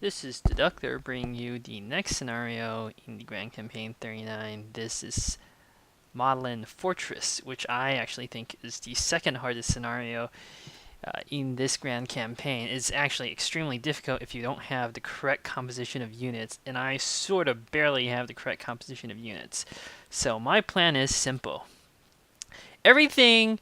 This is Deductor bringing you the next scenario in the Grand Campaign 39. This is Modlin Fortress, which I actually think is the second hardest scenario in this Grand Campaign. It's actually extremely difficult if you don't have the correct composition of units, and I sort of barely have the correct composition of units. So my plan is simple. Everything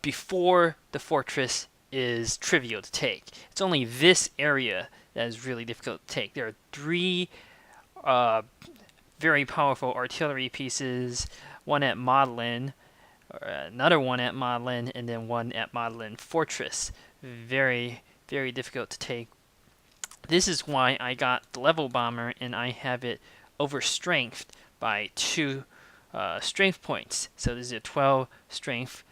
before the fortress is trivial to take. It's only this area that is really difficult to take. There are three very powerful artillery pieces, one at Modlin, another one at Modlin, and then one at Modlin Fortress. Very, very difficult to take. This is why I got the level bomber, and I have it overstrengthed by 2 strength points. So this is a 12 strength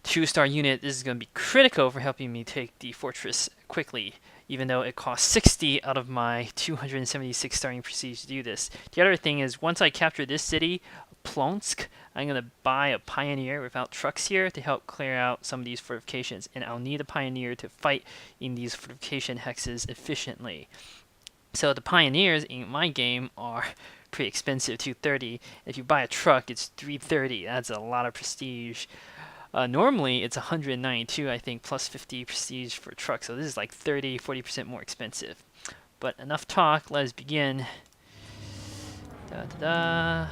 2-star unit. This is going to be critical for helping me take the fortress quickly, even though it costs 60 out of my 276 starting prestige to do this. The other thing is, once I capture this city, Plonsk, I'm going to buy a pioneer without trucks here to help clear out some of these fortifications, and I'll need a pioneer to fight in these fortification hexes efficiently. So the pioneers in my game are pretty expensive, 230. If you buy a truck, it's 330. That's a lot of prestige. Normally, it's 192, I think, plus 50 prestige for a truck. So this is like 30-40% more expensive. But enough talk. Let's begin. That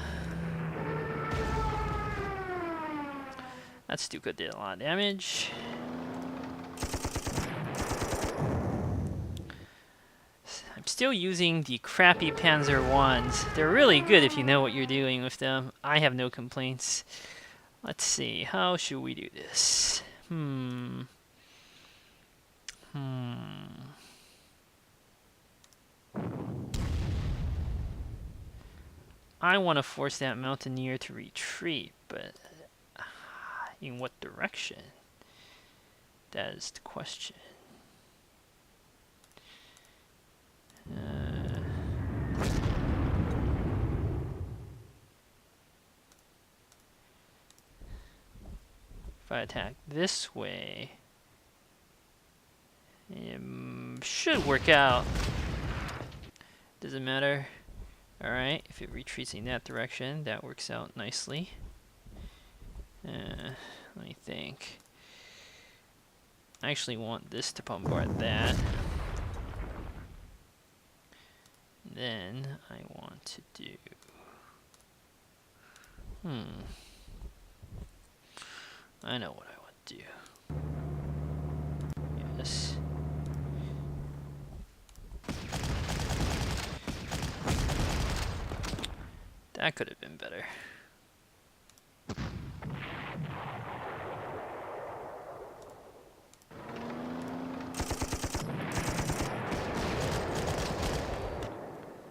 Stuka did a lot of damage. I'm still using the crappy Panzer 1s. They're really good if you know what you're doing with them. I have no complaints. Let's see, how should we do this? I want to force that mountaineer to retreat, but in what direction? That is the question. If I attack this way, it should work out. Doesn't matter. Alright, if it retreats in that direction, that works out nicely. Let me think. I actually want this to bombard that. Then I want to do... I know what I want to do. Yes. That could have been better.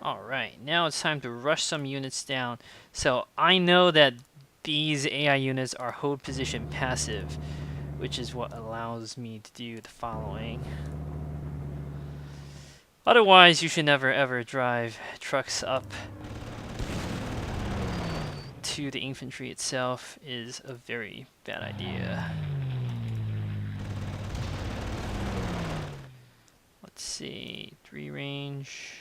Alright, now it's time to rush some units down. So I know that these AI units are hold position passive, which is what allows me to do the following. Otherwise, you should never ever drive trucks up to the infantry itself. Is a very bad idea. Let's see, 3 range.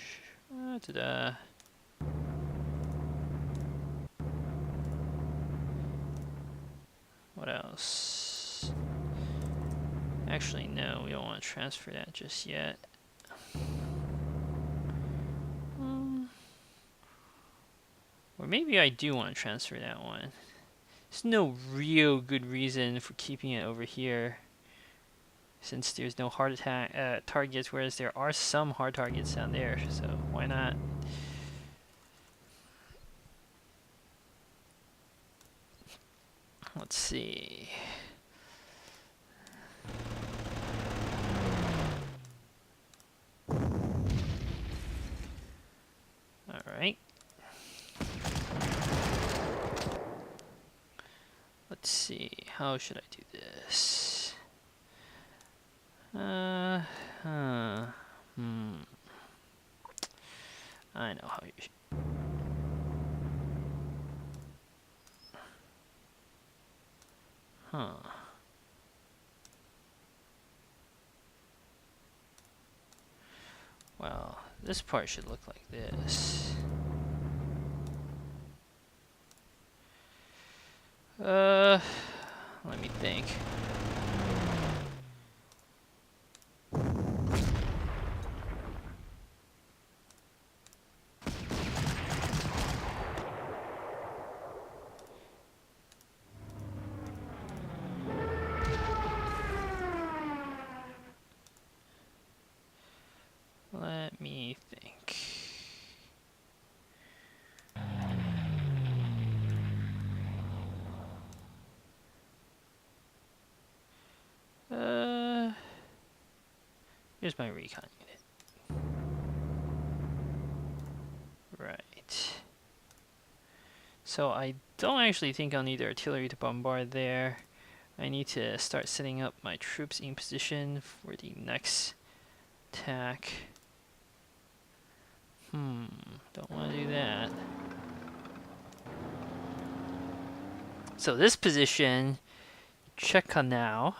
What else? Actually, no, we don't want to transfer that just yet. Or maybe I do want to transfer that one. There's no real good reason for keeping it over here, since there's no hard attack targets, whereas there are some hard targets down there, so why not? Let's see. Alright. Let's see, how should I do this? I know how you should. Well, this part should look like this. Let me think. Let me think. Here's my recon unit. Right. So I don't actually think I'll need artillery to bombard there. I need to start setting up my troops in position for the next attack. Don't want to do that. So this position, Checkanow,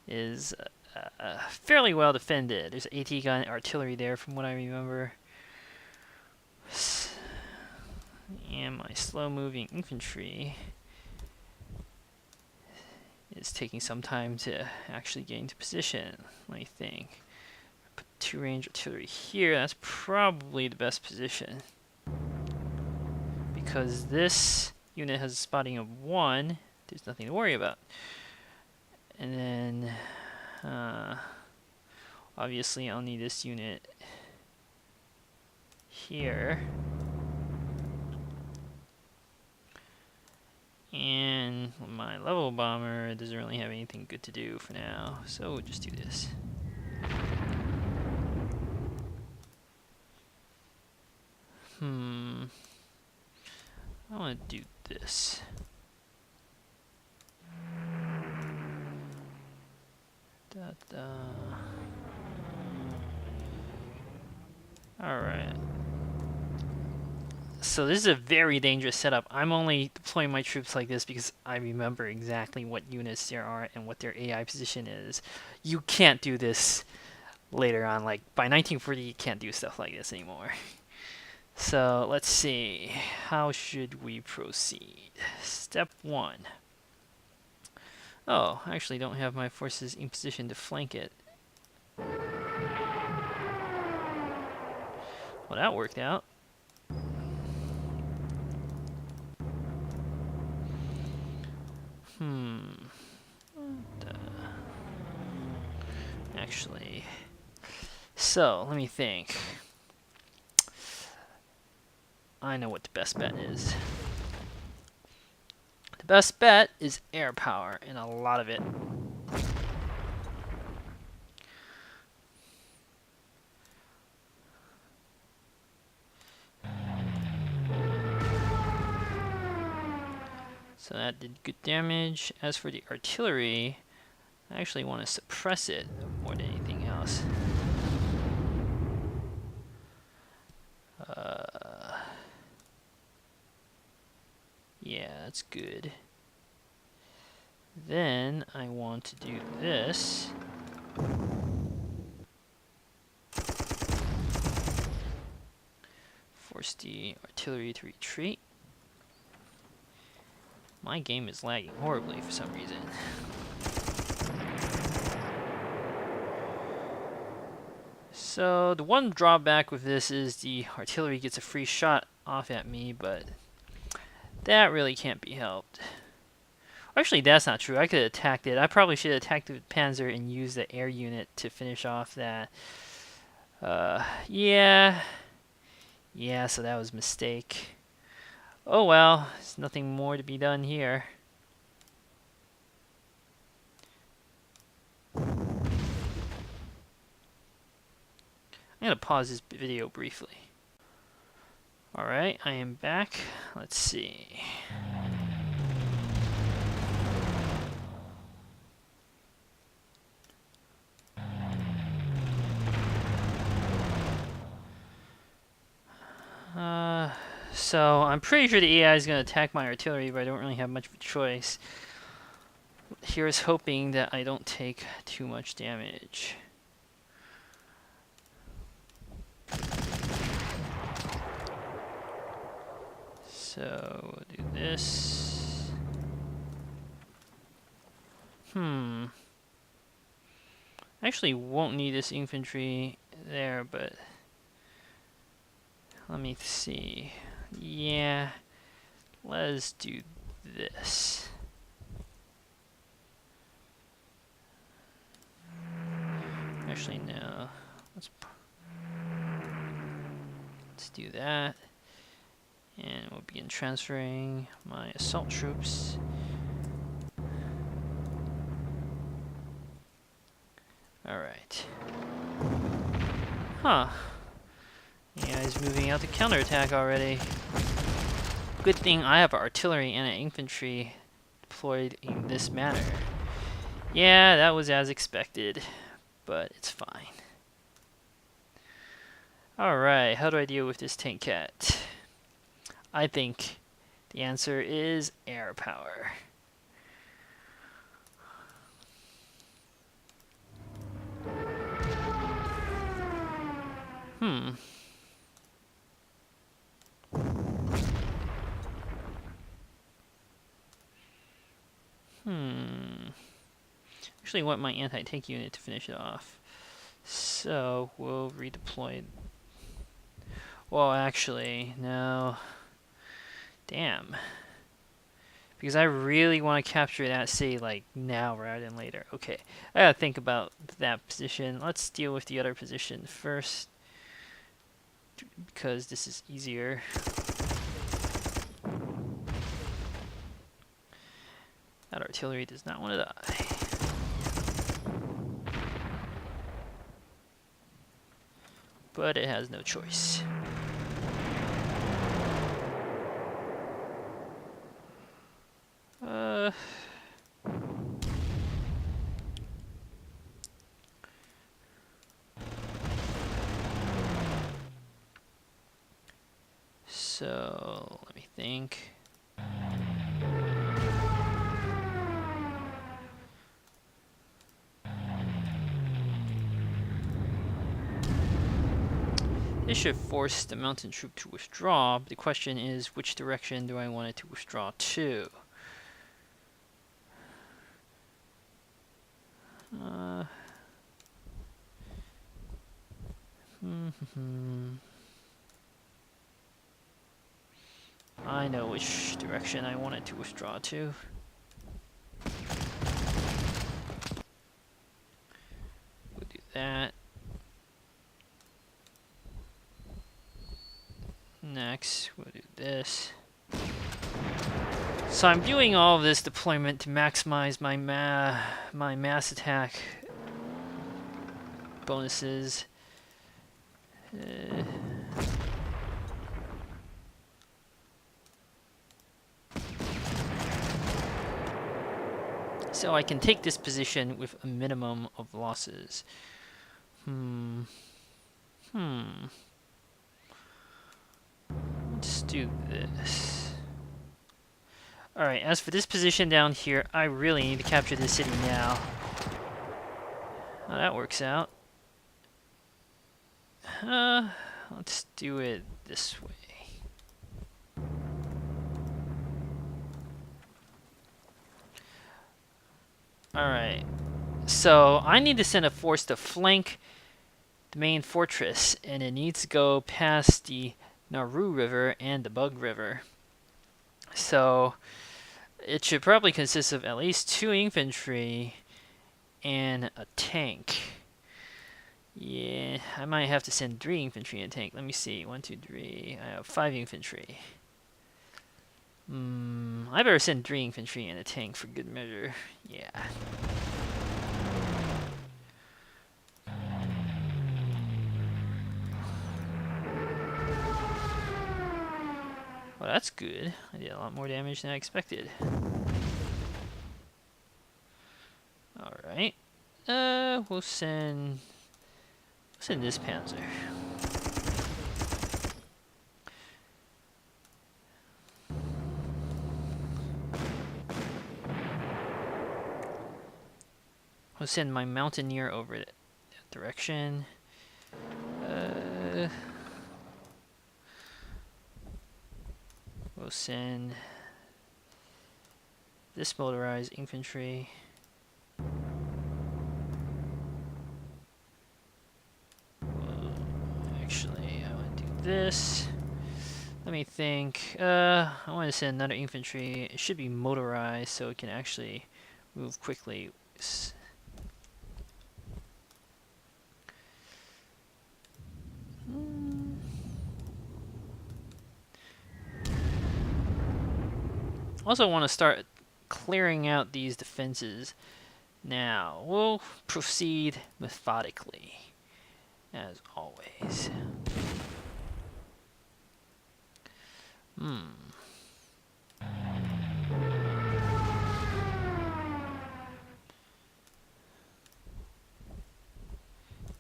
is fairly well defended. There's AT gun artillery there from what I remember. And my slow-moving infantry is taking some time to actually get into position. Let me think. Put 2 range artillery here. That's probably the best position. Because this unit has a spotting of 1, there's nothing to worry about. And then, obviously I'll need this unit here. And my level bomber doesn't really have anything good to do for now, so we'll just do this. I want to do this. Alright. So this is a very dangerous setup. I'm only deploying my troops like this because I remember exactly what units there are and what their AI position is. You can't do this later on. Like, by 1940, you can't do stuff like this anymore. So, let's see. How should we proceed? Step 1. Oh, I actually don't have my forces in position to flank it. Well, that worked out. Actually, so let me think. I know what the best bet is. The best bet is air power, and a lot of it. So that did good damage. As for the artillery, I actually want to suppress it more than anything else. Yeah, that's good. Then I want to do this. Force the artillery to retreat. My game is lagging horribly for some reason. So the one drawback with this is the artillery gets a free shot off at me, but that really can't be helped. Actually, that's not true. I could have attacked it. I probably should have attacked the Panzer and used the air unit to finish off that. Yeah, so that was a mistake. Oh well, there's nothing more to be done here. I'm gonna pause this video briefly. Alright, I am back. Let's see. So I'm pretty sure the AI is going to attack my artillery, but I don't really have much of a choice. Here's hoping that I don't take too much damage. So we'll do this. Actually won't need this infantry there, but let me see. Yeah, let's do this. Actually, no. Let's do that. And we'll begin transferring my assault troops. Alright. Huh. Yeah, he's moving out to counterattack already. Good thing I have artillery and infantry deployed in this manner. Yeah, that was as expected, but it's fine. Alright, how do I deal with this tank cat? I think the answer is air power. Actually want my anti-tank unit to finish it off. So we'll redeploy. Well, actually, no. Damn. Because I really want to capture that city like now rather than later. Okay, I gotta think about that position. Let's deal with the other position first, because this is easier. That artillery does not want to die. But it has no choice. So let me think. This should force the mountain troop to withdraw. But the question is, which direction do I want it to withdraw to? I know which direction I want it to withdraw to. We'll do that. Next, we'll do this. So I'm doing all of this deployment to maximize my mass attack bonuses. So I can take this position with a minimum of losses. Let's do this. Alright, as for this position down here, I really need to capture this city now. Oh, that works out. Let's do it this way. Alright, so I need to send a force to flank the main fortress, and it needs to go past the Nauru River and the Bug River. So it should probably consist of at least 2 infantry and a tank. Yeah, I might have to send 3 infantry and a tank. Let me see. 1, 2, 3. I have 5 infantry. I better send 3 infantry and a tank for good measure. Yeah. Well, that's good. I did a lot more damage than I expected. Alright. We'll send this Panzer. We'll send my Mountaineer over that direction. We'll We'll send this motorized infantry. Actually, I want to do this. Let me think. I want to send another infantry. It should be motorized so it can actually move quickly. Also want to start clearing out these defenses. Now, we'll proceed methodically, as always.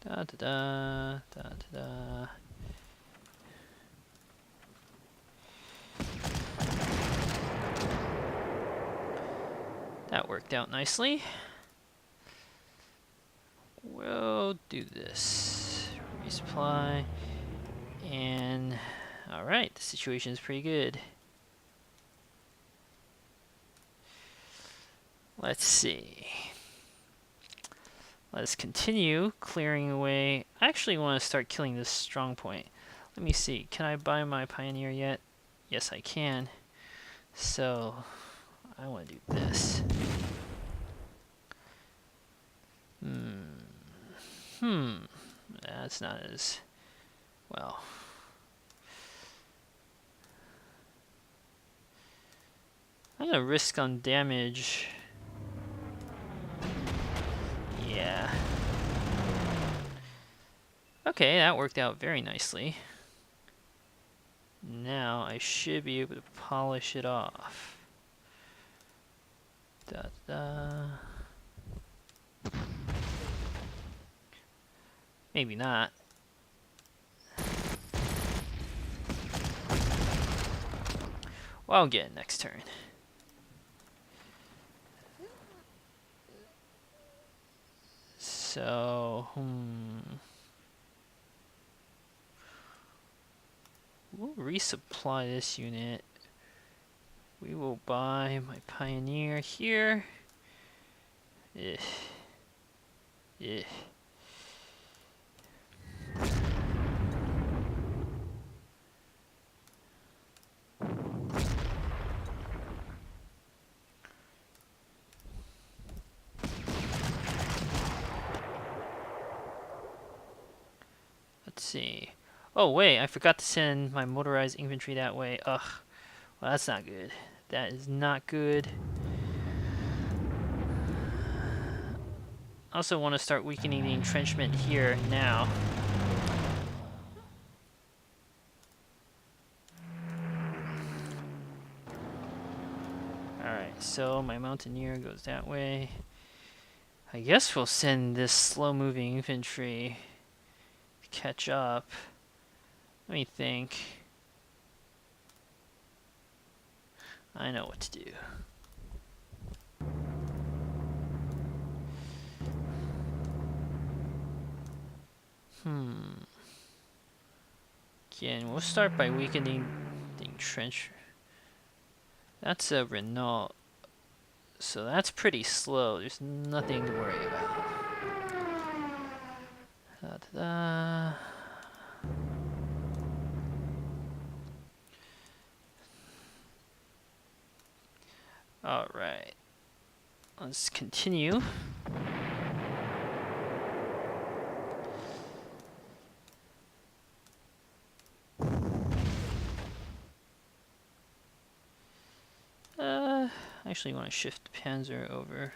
Da da da da da da. That worked out nicely. We'll do this. Resupply. And alright, the situation is pretty good. Let's see. Let's continue clearing away. I actually want to start killing this strong point. Let me see. Can I buy my pioneer yet? Yes, I can. So I want to do this. That's not as well. I'm gonna risk on damage. Yeah. Okay, that worked out very nicely. Now I should be able to polish it off. Da da. Maybe not. Well, I'll get it next turn. So, we'll resupply this unit. We will buy my pioneer here. Let's see. Oh wait, I forgot to send my motorized infantry that way. Ugh. Well, that's not good. That is not good. I also want to start weakening the entrenchment here now. Alright, so my mountaineer goes that way. I guess we'll send this slow-moving infantry to catch up. Let me think. I know what to do. Again, we'll start by weakening the entrenchment. That's a Renault. So that's pretty slow. There's nothing to worry about. Da, da, da. Alright. Let's continue. Actually want to shift Panzer over.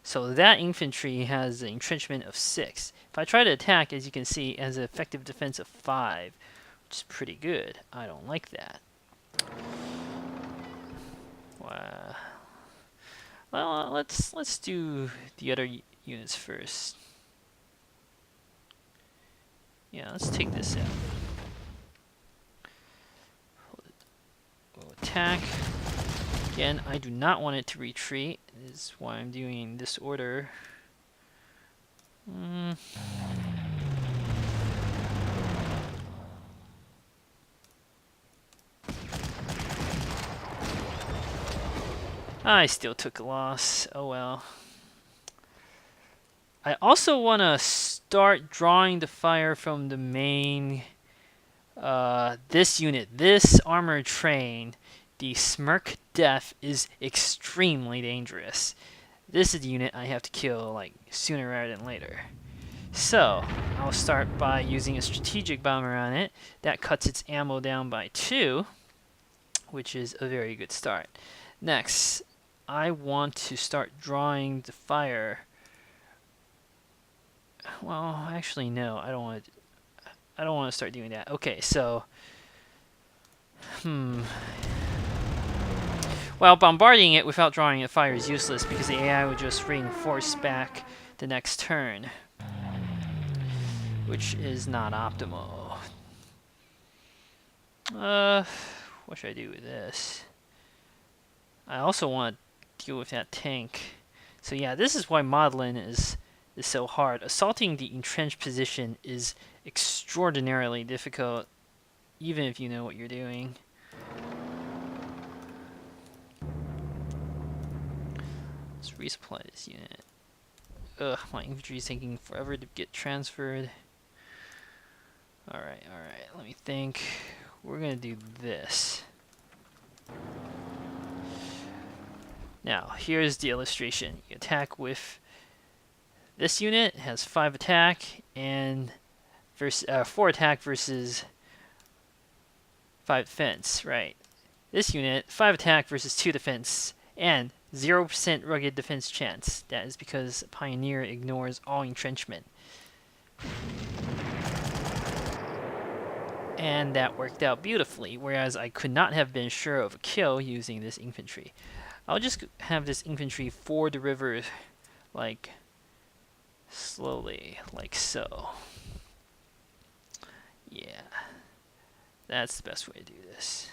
So that infantry has an entrenchment of 6. If I try to attack, as you can see, it has an effective defense of 5, which is pretty good. I don't like that. Wow. Well, let's do the other units first. Yeah, let's take this out. We'll attack. Again, I do not want it to retreat. This is why I'm doing this order. I still took a loss. Oh well. I also want to start drawing the fire from the main, this unit. This armored train, the Smirk Death, is extremely dangerous. This is the unit I have to kill, like, sooner rather than later. So, I'll start by using a strategic bomber on it. That cuts its ammo down by 2, which is a very good start. Next, I want to start drawing the fire. Well, actually, no, I don't want to. I don't want to start doing that. Okay, so, While bombarding it without drawing the fire is useless because the AI would just reinforce back the next turn, which is not optimal. What should I do with this? I also want to deal with that tank. So yeah, this is why Modlin is so hard. Assaulting the entrenched position is extraordinarily difficult, even if you know what you're doing. Let's resupply this unit. Ugh, my infantry is taking forever to get transferred. Alright, let me think. We're gonna do this. Now, here's the illustration. You attack with this unit, has 5 attack and 4 attack versus 5 defense, right? This unit, 5 attack versus 2 defense and 0% rugged defense chance. That is because Pioneer ignores all entrenchment. And that worked out beautifully, whereas I could not have been sure of a kill using this infantry. I'll just have this infantry ford the river, like, slowly, like so. Yeah. That's the best way to do this.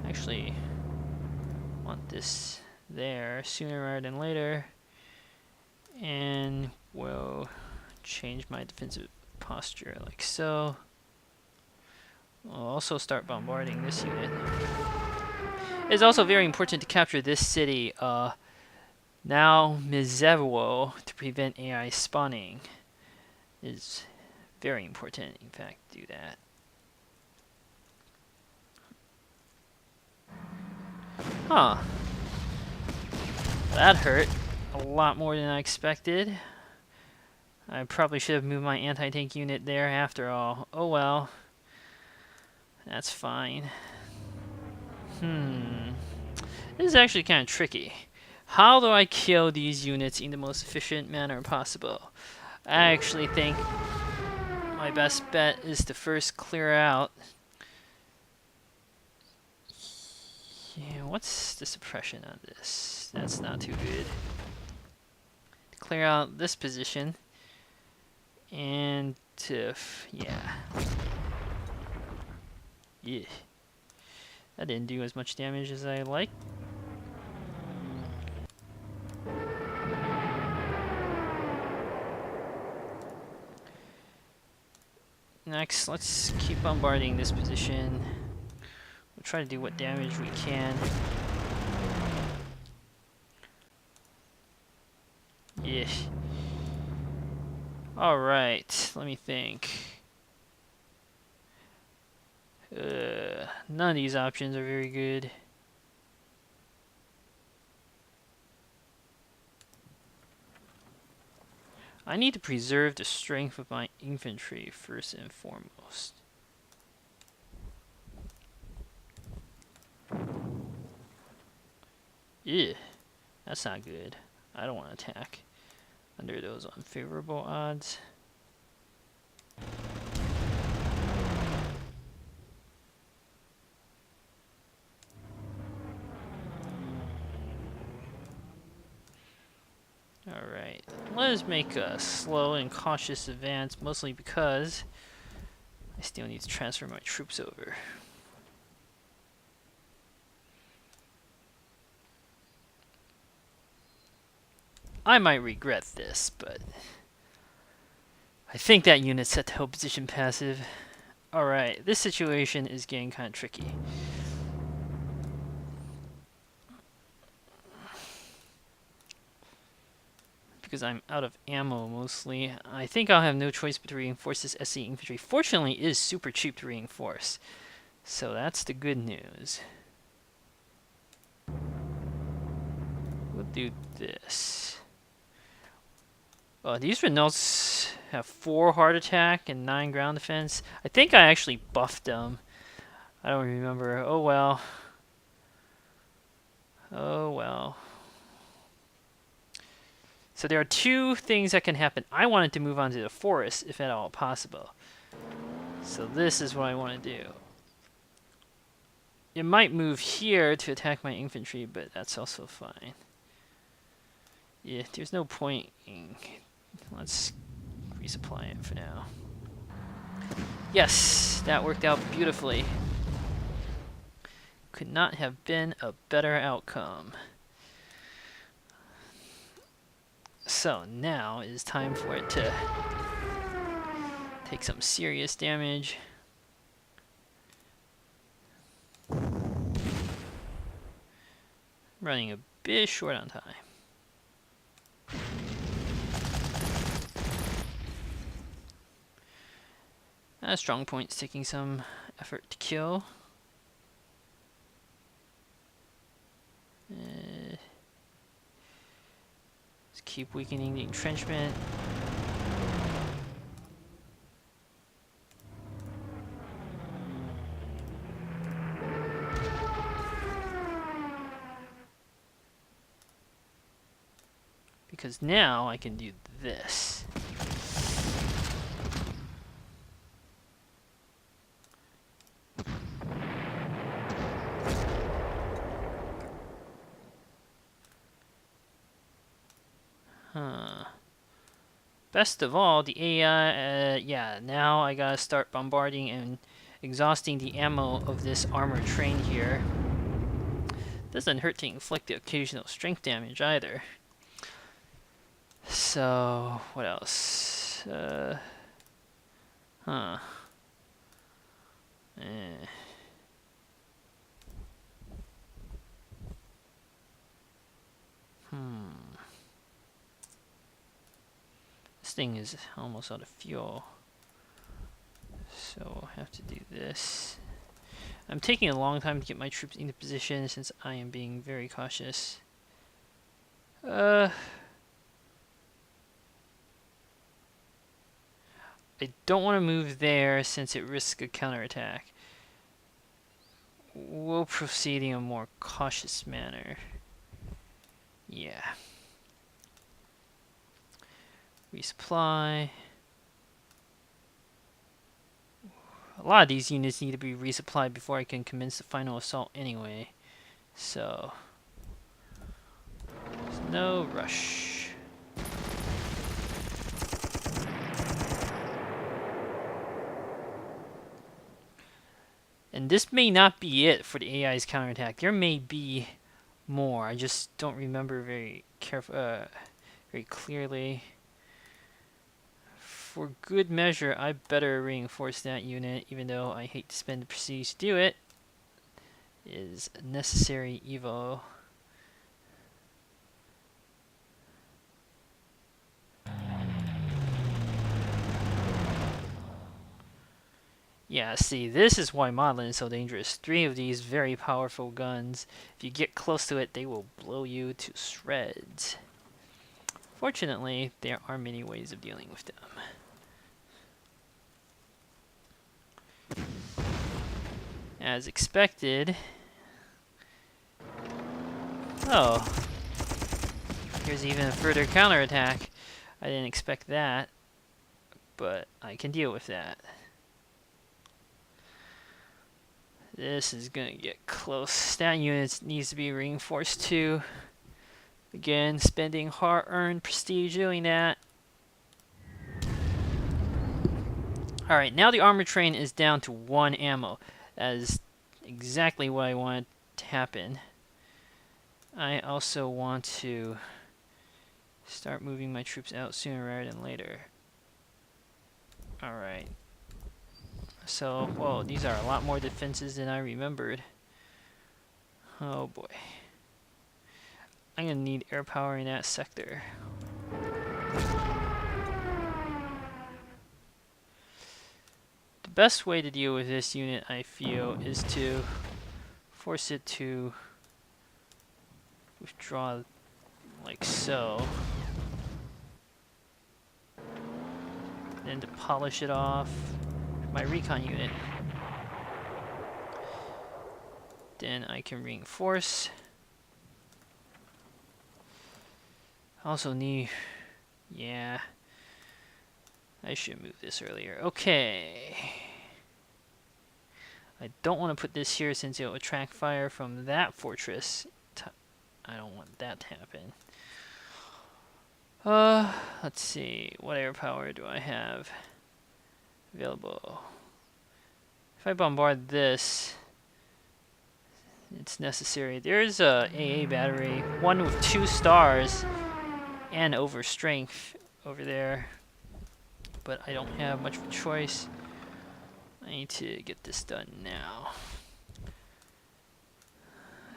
Actually, want this there sooner rather than later. And we'll change my defensive posture like so. We'll also start bombarding this unit. It's also very important to capture this city, now Mizewo, to prevent AI spawning. Is very important, in fact, to do that. Huh. That hurt a lot more than I expected. I probably should have moved my anti-tank unit there after all. Oh well. That's fine. This is actually kind of tricky. How do I kill these units in the most efficient manner possible? I actually think my best bet is to first clear out. Yeah, what's the suppression on this? That's not too good. Clear out this position. And yeah. That didn't do as much damage as I like. Next, let's keep bombarding this position. We'll try to do what damage we can. Yeah. Alright, let me think. None of these options are very good. I need to preserve the strength of my infantry first and foremost. Yeah, that's not good. I don't want to attack under those unfavorable odds. Alright, let us make a slow and cautious advance, mostly because I still need to transfer my troops over. I might regret this, but I think that unit set the whole position passive. Alright, this situation is getting kind of tricky. because I'm out of ammo mostly. I think I'll have no choice but to reinforce this SC infantry. Fortunately, it is super cheap to reinforce. So that's the good news. We'll do this. These Renaults have 4 heart attack and 9 ground defense. I think I actually buffed them. I don't remember. Oh well. Oh well. So there are 2 things that can happen. I wanted to move on to the forest, if at all possible. So this is what I want to do. It might move here to attack my infantry, but that's also fine. Yeah, there's no point in... Let's resupply it for now. Yes, that worked out beautifully. Could not have been a better outcome. So now it is time for it to take some serious damage. Running a bit short on time. Strong point's taking some effort to kill. Let's keep weakening the entrenchment. Because now I can do this. Best of all, the AI, yeah, now I gotta start bombarding and exhausting the ammo of this armored train here. Doesn't hurt to inflict the occasional strength damage either. So, what else? This thing is almost out of fuel. So I'll have to do this. I'm taking a long time to get my troops into position since I am being very cautious. I don't want to move there since it risks a counterattack. We'll proceed in a more cautious manner. Yeah. Resupply. A lot of these units need to be resupplied before I can commence the final assault anyway. So, there's no rush. And this may not be it for the AI's counterattack. There may be more. I just don't remember very clearly. For good measure, I better reinforce that unit, even though I hate to spend the prestige to do it. It is a necessary evil. Yeah, see, this is why Modlin is so dangerous. 3 of these very powerful guns. If you get close to it, they will blow you to shreds. Fortunately, there are many ways of dealing with them. As expected. Oh. Here's even a further counterattack. I didn't expect that. But I can deal with that. This is gonna get close. That unit needs to be reinforced too. Again, spending hard-earned prestige doing that. Alright, now the armor train is down to 1 ammo. That is exactly what I wanted to happen. I also want to start moving my troops out sooner rather than later. Alright. So, whoa, these are a lot more defenses than I remembered. Oh boy. I'm gonna need air power in that sector. The best way to deal with this unit, I feel, is to force it to withdraw like so. Then to polish it off my recon unit. Then I can reinforce. Also need... yeah. I should move this earlier. Okay. I don't want to put this here since it will attract fire from that fortress. I don't want that to happen. Let's see. What air power do I have available? If I bombard this, it's necessary. There's a AA battery, one with 2 stars and over strength over there, but I don't have much of a choice. I need to get this done now.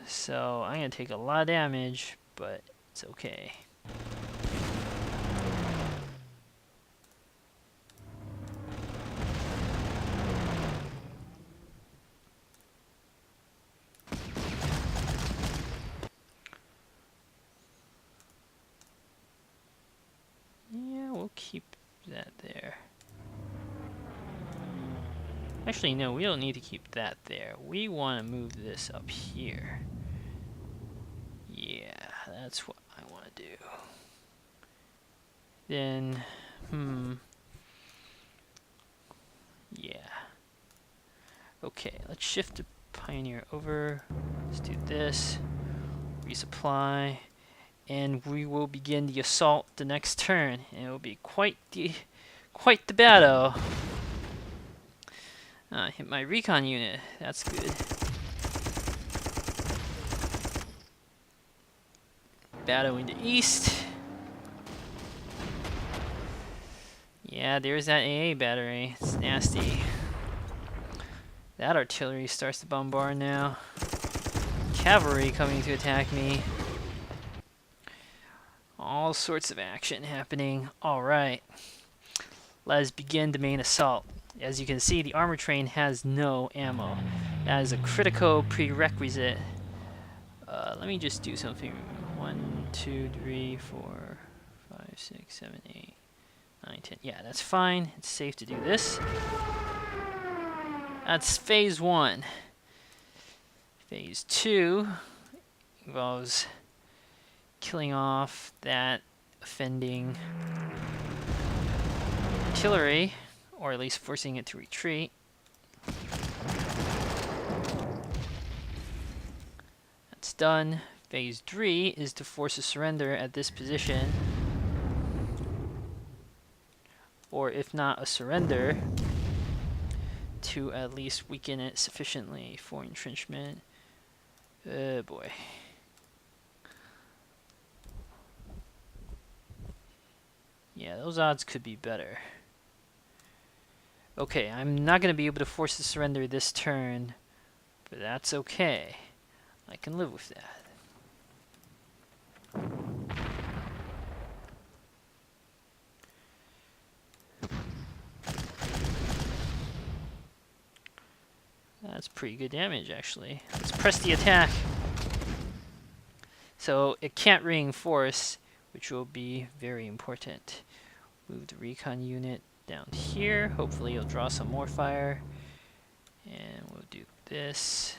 So I'm gonna take a lot of damage, but it's okay. Yeah, we'll keep that there. Actually, no, we don't need to keep that there. We want to move this up here. Yeah, that's what I want to do. Then, yeah. Okay, let's shift the Pioneer over. Let's do this. Resupply. And we will begin the assault the next turn. And it will be quite the battle. Hit my recon unit. That's good. Battle in the east. Yeah, there's that AA battery. It's nasty. That artillery starts to bombard now. Cavalry coming to attack me. All sorts of action happening. Alright. Let's begin the main assault. As you can see, the armor train has no ammo. That is a critical prerequisite. Let me just do something. 1, 2, 3, 4, 5, 6, 7, 8, 9, 10. Yeah, that's fine. It's safe to do this. That's phase 1. Phase 2 involves killing off that offending artillery, or at least forcing it to retreat. That's done. Phase 3 is to force a surrender at this position, or if not a surrender, to at least weaken it sufficiently for entrenchment. Oh boy. Yeah, those odds could be better. Okay, I'm not going to be able to force the surrender this turn, but that's okay. I can live with that. That's pretty good damage, actually. Let's press the attack. So it can't reinforce, which will be very important. Move the recon unit down here. Hopefully you'll draw some more fire. And we'll do this.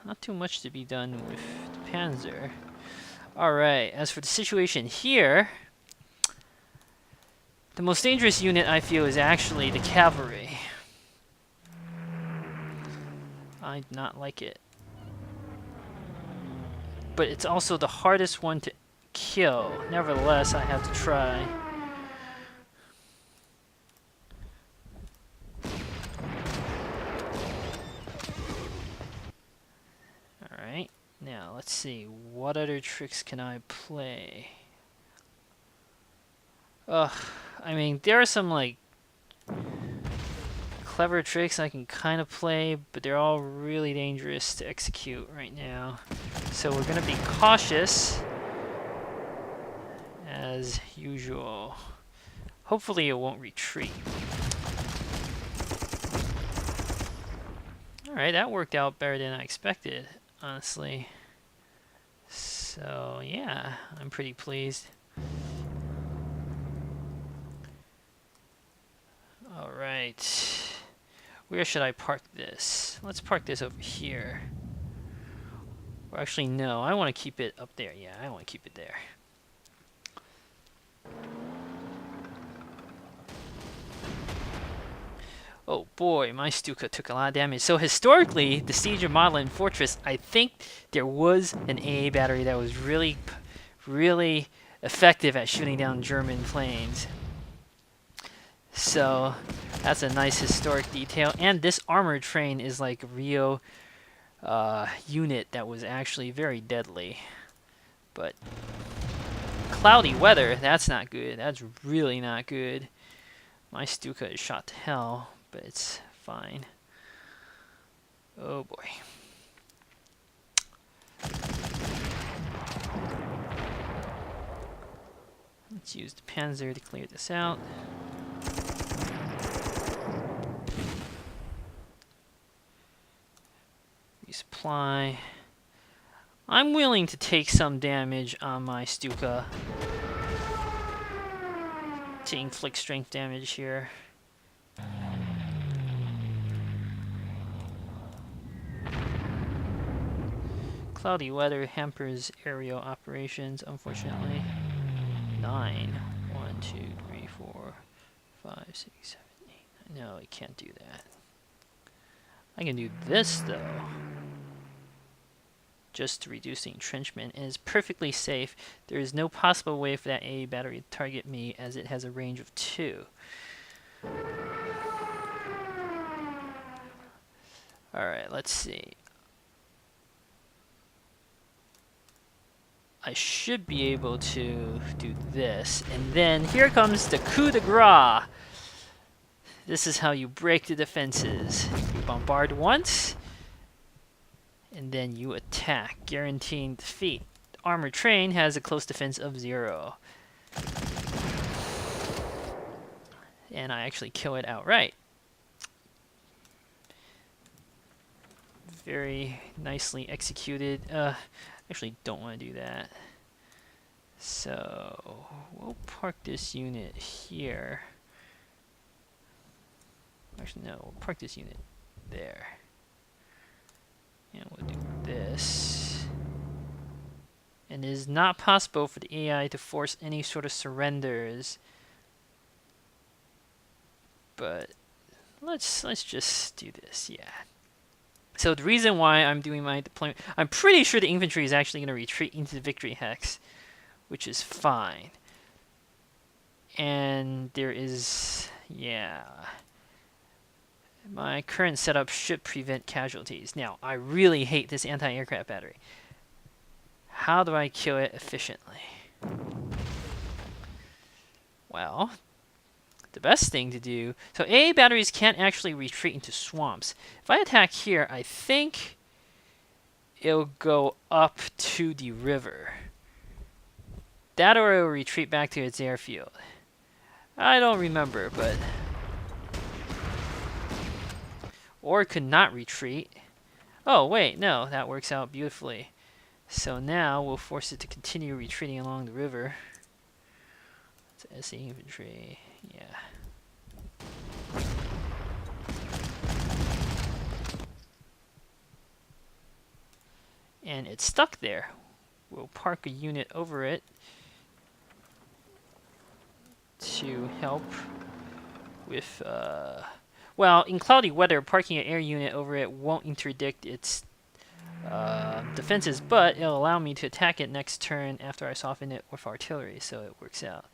Not too much to be done with the Panzer. Alright, as for the situation here, the most dangerous unit I feel is actually the cavalry. I do not like it. But it's also the hardest one to kill. Nevertheless, I have to try. Alright, now let's see. What other tricks can I play? I mean, there are some, like, clever tricks I can kind of play, but they're all really dangerous to execute right now. So we're going to be cautious as usual. Hopefully it won't retreat. Alright, that worked out better than I expected, honestly. So, yeah, I'm pretty pleased. Alright. Where should I park this? Let's park this over here. Or actually, no, I want to keep it up there. Yeah, I want to keep it there. Oh boy, my Stuka took a lot of damage. So historically, the Siege of Modlin Fortress, I think there was an AA battery that was really effective at shooting down German planes. So that's a nice historic detail. And this armored train is like a real unit that was actually very deadly. But cloudy weather, that's not good. That's really not good. My Stuka is shot to hell, but it's fine. Oh boy. Let's use the Panzer to clear this out. Resupply. I'm willing to take some damage on my Stuka to inflict strength damage here. Cloudy weather hampers aerial operations, unfortunately. 9. 1, 2, 3, 4, 5, 6, 7, 8. No, I can't do that. I can do this, though. Just to reduce the entrenchment, and is perfectly safe. There is no possible way for that AA battery to target me, as it has a range of 2. Alright, let's see. I should be able to do this, and then here comes the coup de grace. This is how you break the defenses. You bombard once, and then you attack, guaranteeing defeat. The armored train has a close defense of 0. And I actually kill it outright. Very nicely executed. Actually don't want to do that. So we'll park this unit here. Actually, no, we'll park this unit there. And we'll do this. And it is not possible for the AI to force any sort of surrenders. But let's just do this, yeah. So the reason why I'm doing my deployment, I'm pretty sure the infantry is actually going to retreat into the victory hex, which is fine. And there is, yeah, my current setup should prevent casualties. Now, I really hate this anti-aircraft battery. How do I kill it efficiently? Well, the best thing to do, so AA batteries can't actually retreat into swamps. If I attack here, I think it'll go up to the river. That or it'll retreat back to its airfield. I don't remember, but... Or it could not retreat. Oh, wait, no, that works out beautifully. So now we'll force it to continue retreating along the river. It's SE infantry. Yeah. And it's stuck there. We'll park a unit over it to help with, well, in cloudy weather, parking an air unit over it won't interdict its defenses, but it'll allow me to attack it next turn after I soften it with artillery, so it works out.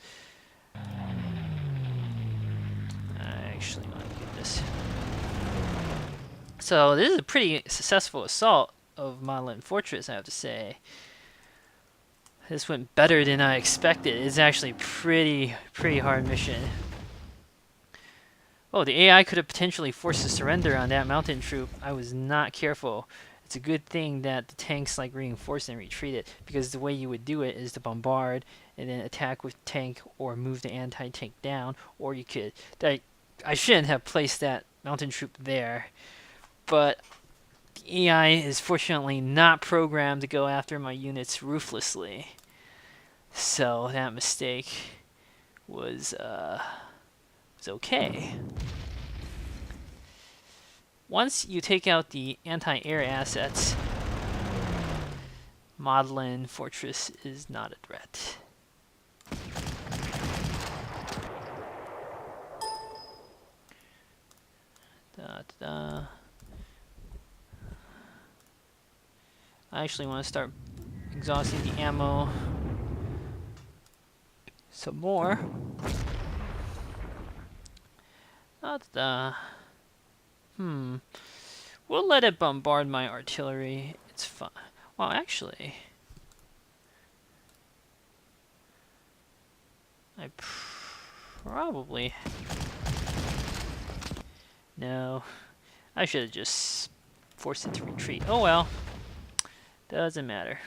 I actually want to do this. So this is a pretty successful assault of Modlin Fortress, I have to say. This went better than I expected. It's actually pretty hard mission. Oh, the AI could have potentially forced a surrender on that mountain troop. I was not careful. it's a good thing that the tanks like reinforce and retreat it, because the way you would do it is to bombard and then attack with tank or move the anti-tank down, or you could... I shouldn't have placed that mountain troop there, but the AI is fortunately not programmed to go after my units ruthlessly. So that mistake was okay. Once you take out the anti-air assets, Modlin Fortress is not a threat. I actually want to start exhausting the ammo some more. We'll let it bombard my artillery. It's fine. Well, actually, I probably... No. I should have just forced it to retreat. Oh well. Doesn't matter.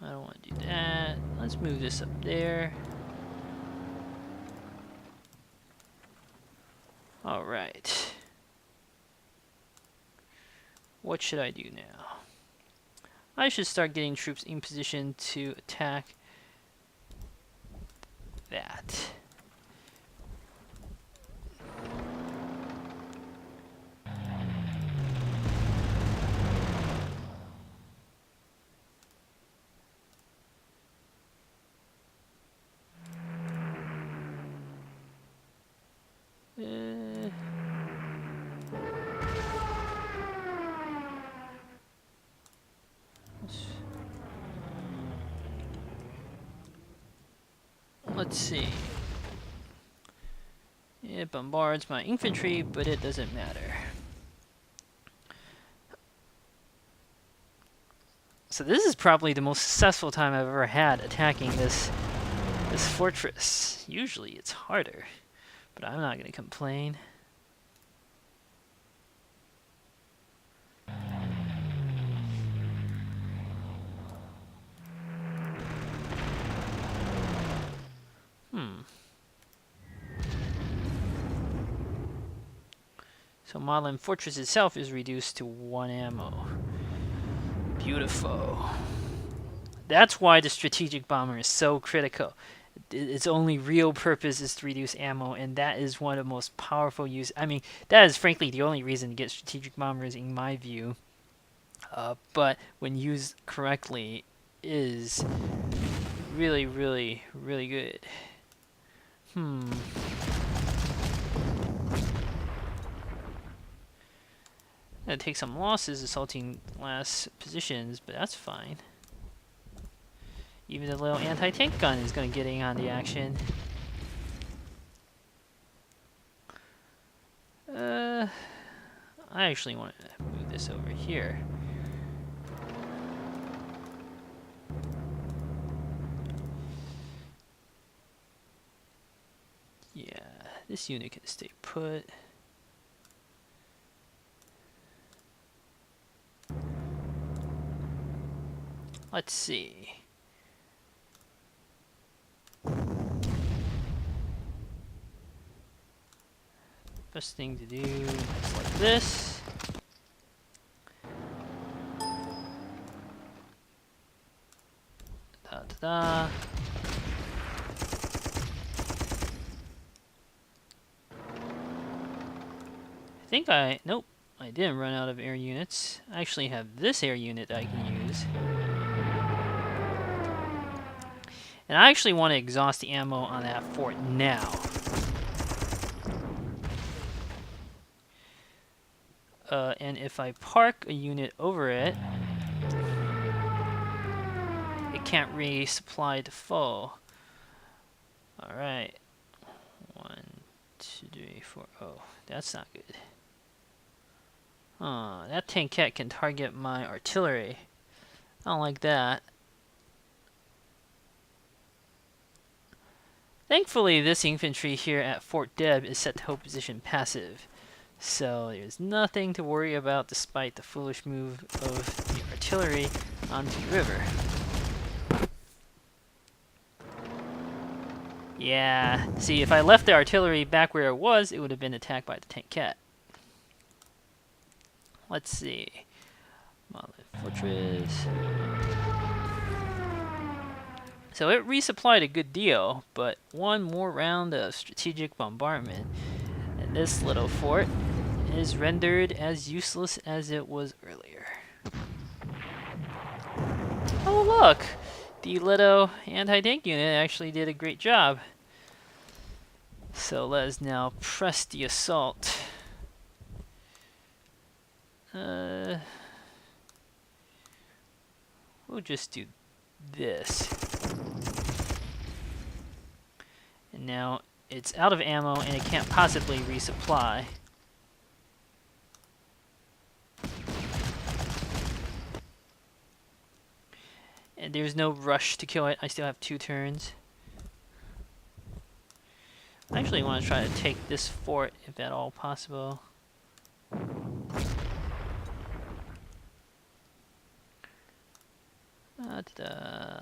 I don't want to do that. Let's move this up there. Alright. What should I do now? I should start getting troops in position to attack that. Let's see. It bombards my infantry, but it doesn't matter. So this is probably the most successful time I've ever had attacking this fortress. Usually it's harder, but I'm not going to complain. So Modlin Fortress itself is reduced to 1 ammo. Beautiful. That's why the strategic bomber is so critical. Its only real purpose is to reduce ammo, and that is one of the most powerful use. I mean, that is frankly the only reason to get strategic bombers in my view. But when used correctly, is really, really, really good. Gonna take some losses assaulting last positions, but that's fine. Even the little anti-tank gun is gonna get in on the action. I actually want to move this over here. Yeah, this unit can stay put. Let's see. Best thing to do is like this. Da-da-da. Nope, I didn't run out of air units. I actually have this air unit I can use. And I actually want to exhaust the ammo on that fort now. And if I park a unit over it, it can't resupply to full. Alright. 1, 2, 3, 4. Oh, that's not good. That tankette can target my artillery. I don't like that. Thankfully, this infantry here at Fort Deb is set to hold position passive, so there's nothing to worry about despite the foolish move of the artillery onto the river. Yeah, see, if I left the artillery back where it was, it would have been attacked by the tank cat. Let's see. Modlin Fortress. So it resupplied a good deal, but one more round of strategic bombardment, and this little fort is rendered as useless as it was earlier. Oh look! The little anti-tank unit actually did a great job. So let us now press the assault. We'll just do this. And now it's out of ammo and it can't possibly resupply. And there's no rush to kill it. I still have 2 turns. I actually want to try to take this fort if at all possible.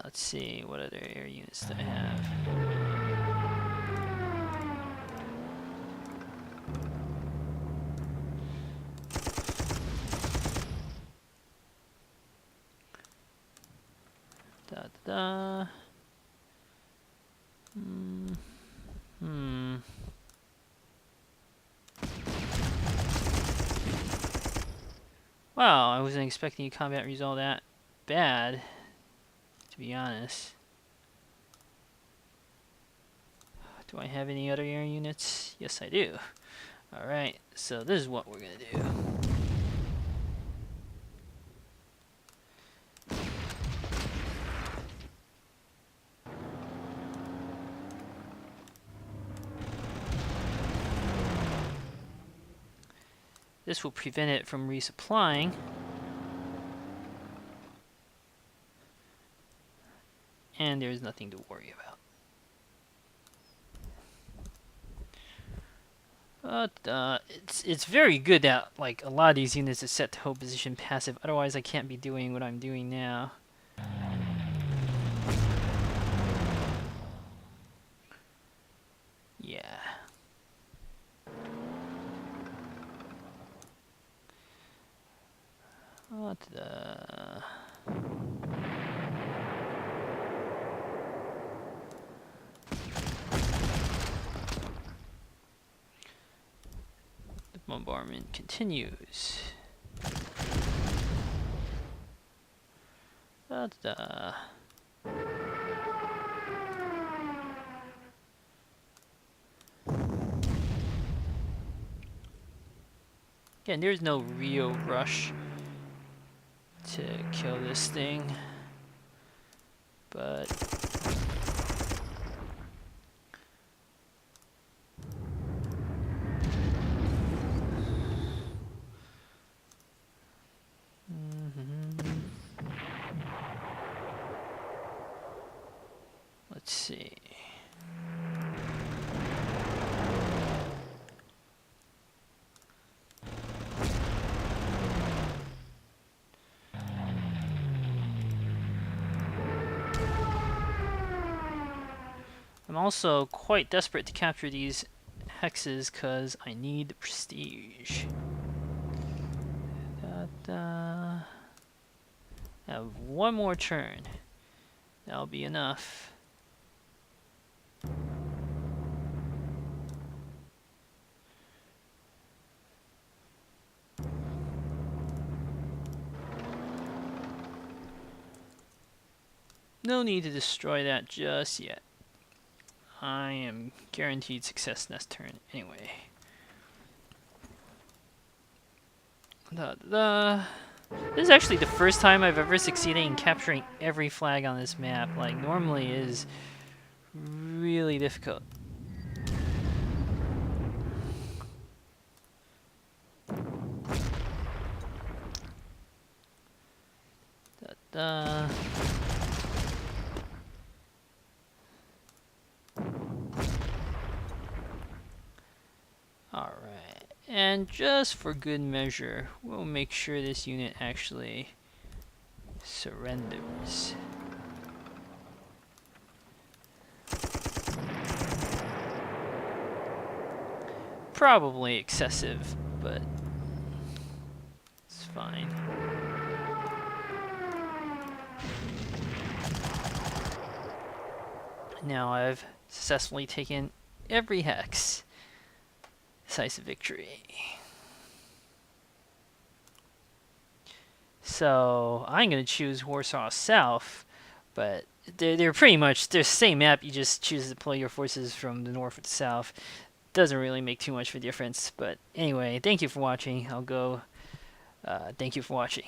Let's see, what other air units do I have? Wow, I wasn't expecting a combat result that bad, to be honest. Do I have any other air units? Yes, I do. Alright, so this is what we're gonna do. This will prevent it from resupplying. And there's nothing to worry about. But it's very good that like a lot of these units are set to hold position passive. Otherwise, I can't be doing what I'm doing now. Yeah. What the... The bombardment continues. What the... Again, there's no real rush to kill this thing, but let's see. I'm also quite desperate to capture these hexes because I need the prestige. I have one more turn. That'll be enough. No need to destroy that just yet. I am guaranteed success next turn anyway. This is actually the first time I've ever succeeded in capturing every flag on this map. Like, normally it is really difficult. And just for good measure, we'll make sure this unit actually surrenders. Probably excessive, but it's fine. Now I've successfully taken every hex. Decisive victory. So I'm going to choose Warsaw South, but they're pretty much the same map. You just choose to deploy your forces from the north or the south. Doesn't really make too much of a difference. But anyway, thank you for watching. I'll go. Thank you for watching.